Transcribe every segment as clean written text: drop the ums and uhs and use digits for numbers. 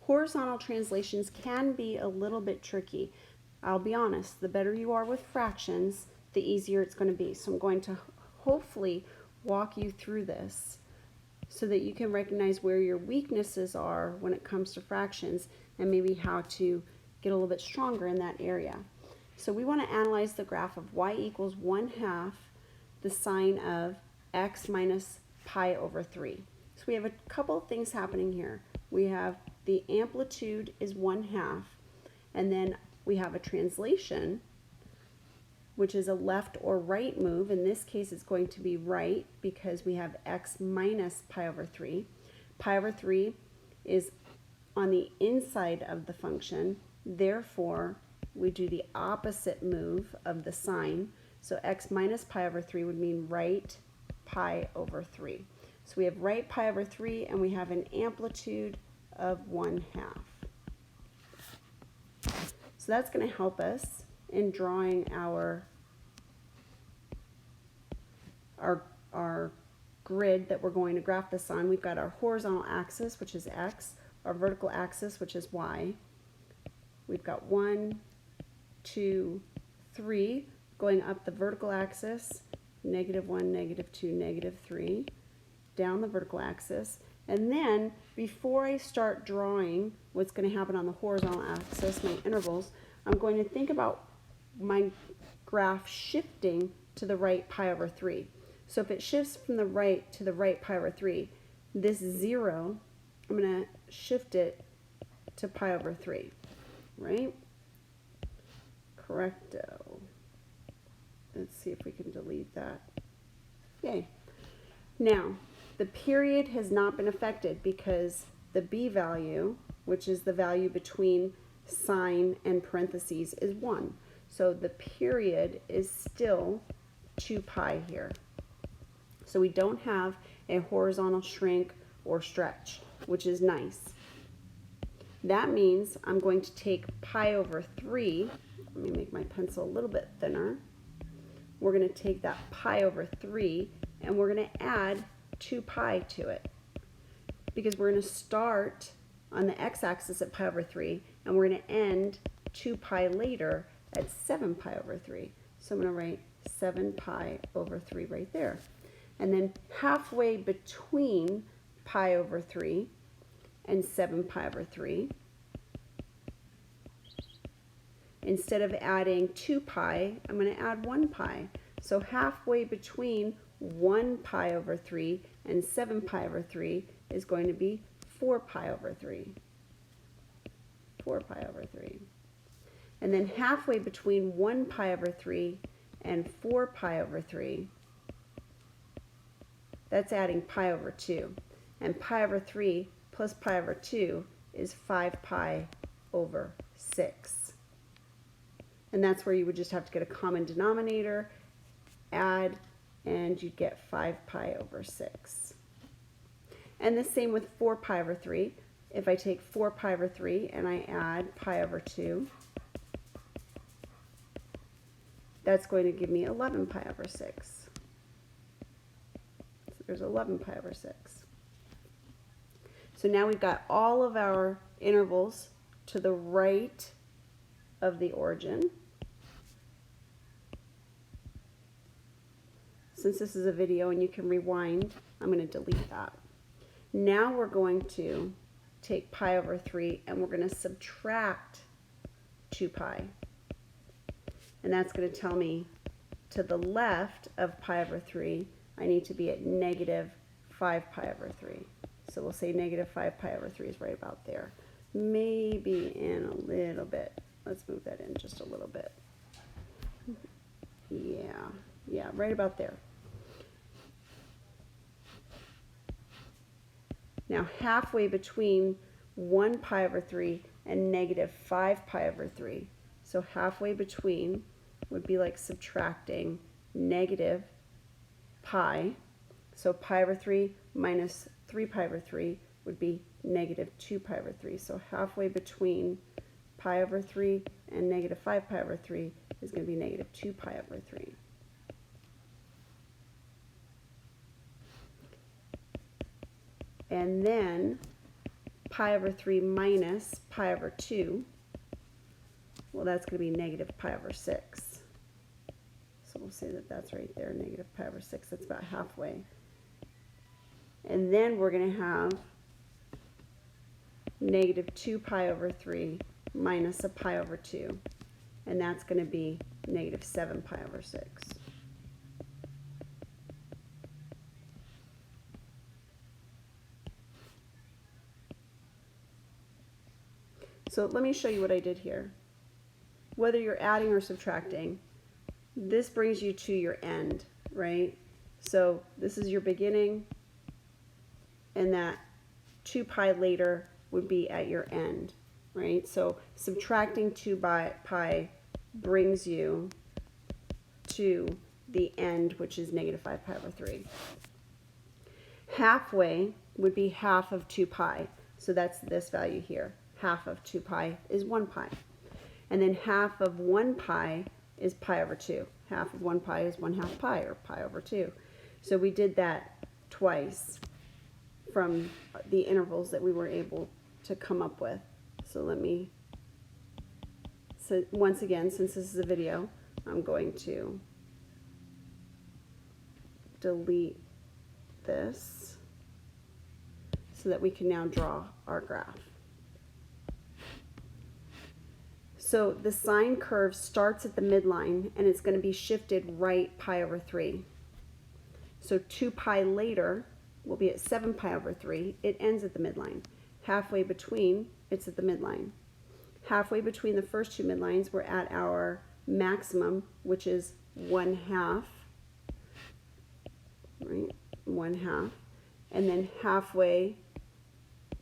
Horizontal translations can be a little bit tricky. I'll be honest, the better you are with fractions, the easier it's going to be. So I'm going to hopefully walk you through this so that you can recognize where your weaknesses are when it comes to fractions and maybe how to get a little bit stronger in that area. So we want to analyze the graph of y equals 1/2 the sine of x minus pi over 3. So we have a couple of things happening here. We have the amplitude is 1/2, and then we have a translation, which is a left or right move. In this case, it's going to be right because we have x minus pi over 3. Pi over 3 is on the inside of the function. Therefore, we do the opposite move of the sign. So x minus pi over 3 would mean right pi over 3. So we have right pi over 3, and we have an amplitude of 1/2. So that's going to help us in drawing our grid that we're going to graph this on. We've got our horizontal axis, which is x, our vertical axis, which is y. We've got 1, 2, 3 going up the vertical axis, -1, -2, -3, down the vertical axis. And then before I start drawing what's going to happen on the horizontal axis, my intervals, I'm going to think about my graph shifting to the right pi over 3. So if it shifts from the right to the right pi over 3, this 0, I'm going to shift it to pi over 3, right? Correcto. Let's see if we can delete that. Yay. Now, the period has not been affected because the b value, which is the value between sine and parentheses, is 1. So the period is still 2 pi here. So we don't have a horizontal shrink or stretch, which is nice. That means I'm going to take pi over 3. Let me make my pencil a little bit thinner. We're going to take that pi over 3 and we're going to add 2 pi to it, because we're going to start on the x-axis at pi over 3 and we're going to end 2 pi later at 7 pi over 3. So I'm going to write 7 pi over 3 right there. And then halfway between pi over 3 and 7 pi over 3, instead of adding 2 pi, I'm going to add 1 pi. So halfway between 1 pi over 3 and 7 pi over 3 is going to be 4 pi over 3. 4 pi over 3. And then halfway between 1 pi over 3 and 4 pi over 3, that's adding pi over 2. And pi over 3 plus pi over 2 is 5 pi over 6. And that's where you would just have to get a common denominator, add, and you'd get 5 pi over 6. And the same with 4 pi over 3. If I take 4 pi over 3 and I add pi over 2, that's going to give me 11 pi over 6. So there's 11 pi over 6. So now we've got all of our intervals to the right of the origin. Since this is a video and you can rewind, I'm going to delete that. Now we're going to take pi over 3 and we're going to subtract 2 pi. And that's going to tell me to the left of pi over 3, I need to be at -5 pi over 3. So we'll say -5 pi over 3 is right about there. Maybe in a little bit. Let's move that in just a little bit. Yeah, right about there. Now halfway between 1 pi over 3 and -5 pi over 3. So halfway between would be like subtracting negative pi. So pi over 3 minus 3 pi over 3 would be -2 pi over 3. So halfway between pi over 3 and -5 pi over 3 is going to be -2 pi over 3. And then pi over 3 minus pi over 2, well, that's going to be negative pi over 6. So we'll say that that's right there, negative pi over 6. That's about halfway. And then we're going to have negative 2 pi over 3 minus a pi over 2. And that's going to be negative 7 pi over 6. So let me show you what I did here. Whether you're adding or subtracting, this brings you to your end, right? So this is your beginning, and that 2 pi later would be at your end, right? So subtracting 2 pi brings you to the end, which is negative 5 pi over 3. Halfway would be half of 2 pi. So that's this value here. Half of 2 pi is 1 pi. And then half of 1 pi is pi over 2. Half of 1 pi is 1/2 pi, or pi over 2. So we did that twice from the intervals that we were able to come up with. So once again, since this is a video, I'm going to delete this so that we can now draw our graph. So the sine curve starts at the midline, and it's going to be shifted right pi over 3. So 2 pi later will be at 7 pi over 3. It ends at the midline. Halfway between, it's at the midline. Halfway between the first two midlines, we're at our maximum, which is 1/2, right? 1/2. And then halfway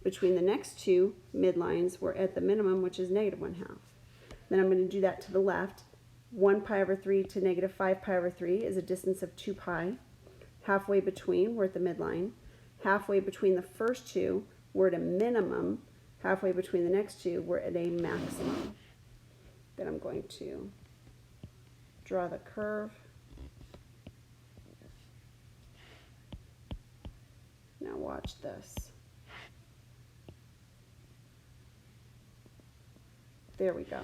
between the next two midlines, we're at the minimum, which is negative 1/2. Then I'm going to do that to the left. 1 pi over 3 to negative 5 pi over 3 is a distance of 2 pi. Halfway between, we're at the midline. Halfway between the first two, we're at a minimum. Halfway between the next two, we're at a maximum. Then I'm going to draw the curve. Now watch this. There we go.